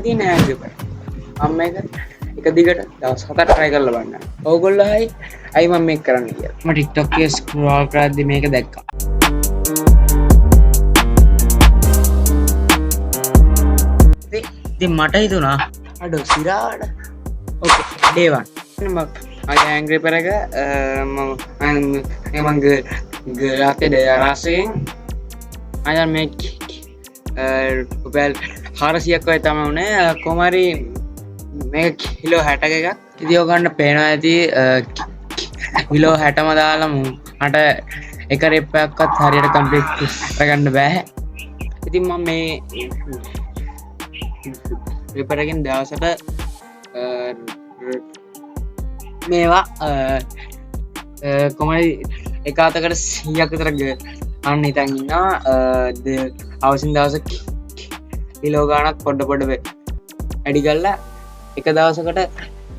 තියෙන ඇඟේ බර. මම මේක එක දිගට දවස් 7ක් try කරලා බලන්න. ඕගොල්ලෝ අයි මම මේක කරන්න කියලා. මම TikTok එකේ scroll කරද්දි මේක දැක්කා. ඉතින් මට හිතුණා අඩෝ සිරාට. ඕකේ day 1. මම angry පෙරක මම ගාතේ රාසයෙන් අයන් මේක හාරසියක් වයි තම වනේ කොමරි මේ කිලෝ 60 එකක් ඉතින් ඔයගොල්ලන්ට පේනවා ඇති කිලෝ 60ම දාලා මට එක රෙප්පයක්වත් හරියට කම්ප්ලීට් කරගන්න බෑ. ඉතින් මම මේ රෙපරකින් දවසට මේවා කොමරි එක අතකට 100ක් විතර අන්න හිතන් ඉන්නවා. අවසින් දවස කිලෝ ගාණක් පොඩ වැඩි කරලා එක දවසකට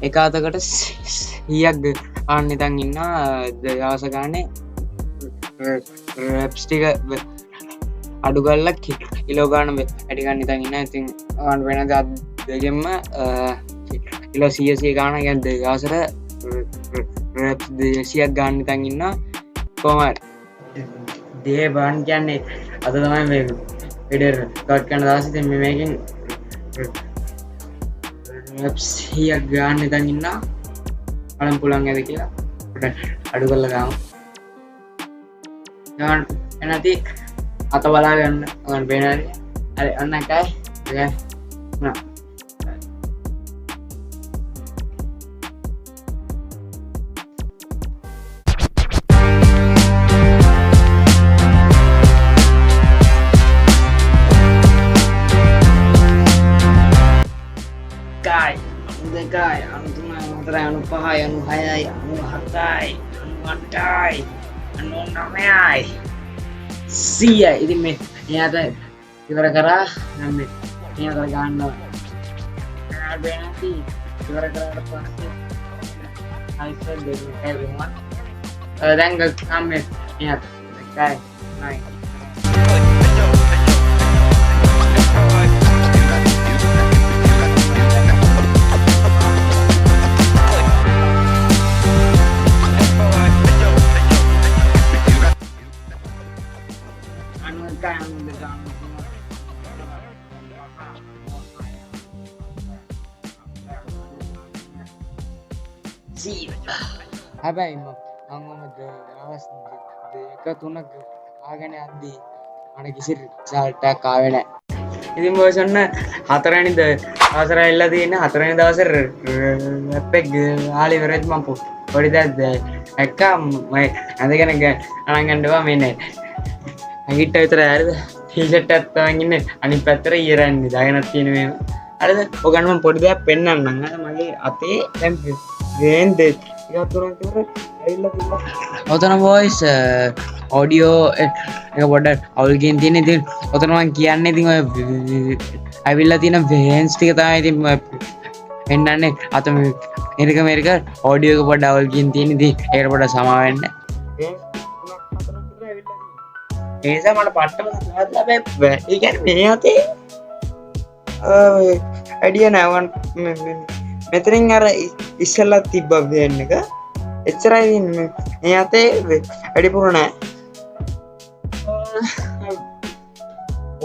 එක අතකට 100ක් අන්න හිතන් ඉන්නවා. දවස ගානේ රෙප්ස් ටික අඩු කරලා කිලෝ ගාණ වැඩි ගන්න හිතන් ඉන්නවා. ඉතින් ඔයාලට වෙන දෙකෙන්ම කිලෝ 100 ගාණ කියන්නේ දවසට රෙප්ස් 200ක් ගන්න හිතන් ඉන්නවා. කොහමද දේ බාන් කියන්නේ අද තමයි මේ වීඩියෝ රෙකෝඩ් කරන දවසේ ඉතින් මේ මේකෙන් රෙප්ස් 100ක් ගන්න හිතන් ඉන්නවා. බලන්න පුළුවන් ඇද කියලා පොඩ්ඩක් අඩු කරලා ගමු. ගන්න එනදී අත බලා ගන්න ගන්න බේනරි. හරි අන්න එකයි. නා දෙකයි 93 95 96 97යි 98යි 99යි 100යි. ඉතින් මේ එයාට ඉවර කරා නම් මේ එයාට ගන්නවා බෑනටි ඉවර කරාට පස්සේ හයිසර් දෙන්න හැවෙනවා. දැන් ගම් මේ එයාට එකයි 9 හැබැයි මම දවස් දෙක තුනක් ආගෙන යද්දී මට කිසි රිසල්ට් එකක් ආවේ නැහැ. ඉතින් බොස් ඔන්න 4 වෙනි දවසට ඇවිල්ලා තියෙන 4 වෙනි දවසේ රැප් එක ආලි ඉවරෙත් මම පොඩි දැක්කා මම ඇඳගෙන අරන් යන්නවා මේ නේ. අඟිට විතර හරිද ටී-ෂර්ට් එකක් තවන් ඉන්නේ අනිත් පැත්තට ඊරන්නේ දාගෙනත් තියෙන මේ. හරිද? ඔයගොල්ලන් මම පොඩි දෙයක් පෙන්නන්නම්. මගේ අතේ දැන් ගේන් දෙක තුනක් විතර ඇවිල්ලා තියෙනවා. ඔතන වොයිස් ඔඩියෝ එක පොඩ්ඩක් අවුල් ගින් තියෙන. ඉතින් ඔතන මම කියන්නේ ඉතින් ඔය ඇවිල්ලා තියෙන වේන්ස් ටික තමයි ඉතින් පෙන්නන්නේ. අත මේක ඔඩියෝ එක පොඩ්ඩක් අවුල් ගින් තියෙන. ඉතින් ඒකට පොඩ්ඩක් සමා වෙන්න. ඒ නිසා මට පට්ටම සාදලා බෑ. ඒ කියන්නේ මේ අතේ අයිඩියා නෑ. මෙතනින් අර ඉස්සෙල්ලා තිබ්බ වේන් එක එච්චරයි ඉන්නේ. මේ අතේ වැඩිපුර නෑ.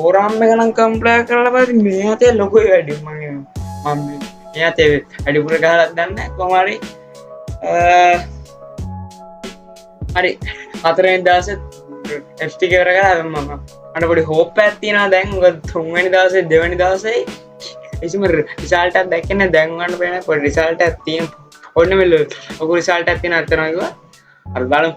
ඕරාම් එක නම් කම්ප්ලීට් කරලා බලද්දි මේ අතේ ලොකුයි වැඩි. මම මේ අතේ වැඩිපුර ගහලා දන්නේ කොහොම හරි. හරි 4 වෙනි දවසේ FT ඉවර කරා මම. අර පොඩි හෝප් එකක් තියෙනවා දැන්. මොකද 3 වෙනි දවසේ දෙවෙනි දවසේ කිසිම රිසල්ට් එකක් දැක්කේ නැහැ. දැන් උගන්න පේන පොඩි රිසල්ට් එකක් තියෙන. ඔන්න මෙල්ල ඔක රිසල්ට් එකක් තියෙන අතනවා කිව්වා. අර බලමු.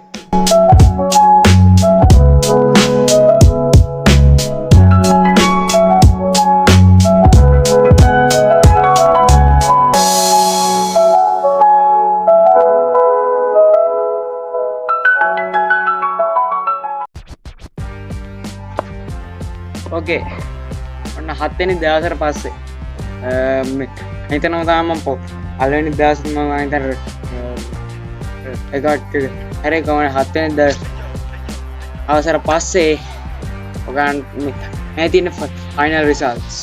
ඕකේ. ඔන්න 7 වෙනි දවසට පස්සේ හිතනවා තමයි මම පළවෙනි දවස් මම හිතන එකට හරි කොහොමද 7 වෙනි දවස් අවසර පස්සේ ඔයගන් මේ තියෙන ෆයිනල් රිසල්ට්ස්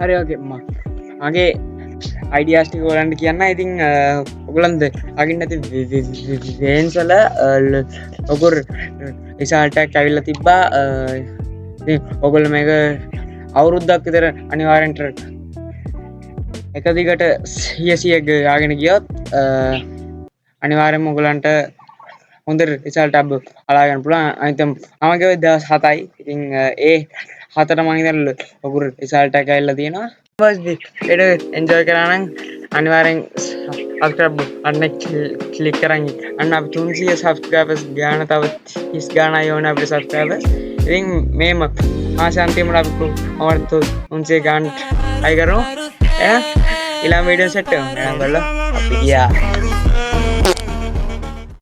හරි ඕකේ මගේ අයිඩියාස් ටික ඔයගලන්ට කියන්න. ඉතින් ඔයගලන්ද අගින් නැති වේන්සල ඔකුර රිසල්ට් ඇවිල්ලා තිබ්බා. ඉතින් ඔයගොල්ලෝ මේක අවුරුද්දක් විතර අනිවාර්යෙන් එක දිගට 100 ගාගෙන ගියොත් අනිවාර්යෙන්ම ඔයගලන්ට හොඳ රිසල්ට් එකක් බලාගන්න පුළුවන්. අනිත් මම කිව්වේ දවස් 7යි. ඉතින් ඒ 7ට මම හිතන්නේ ඔකුර රිසල්ට් එකක් ඇවිල්ලා තියෙනවා. ෆස්ට් වීඩියෝ එන්ජොයි කරා නම් අනිවාර්යෙන් සබ්ස්ක්‍රයිබ් අන්න ක්ලික් කරන් අන්න අපි 300 සබ්ස්ක්‍රයිබර්ස් ගාන තව 30 ගානයි ඕන අපේ සබ්ස්ක්‍රයිබර්ස්. ඉතින් මේම ආශාන්තියම අපි අමරතු 300 ගාන අය කරමු. ඊළඟ වීඩියෝ සෙට් එක ගන්න බලලා අපි ගියා.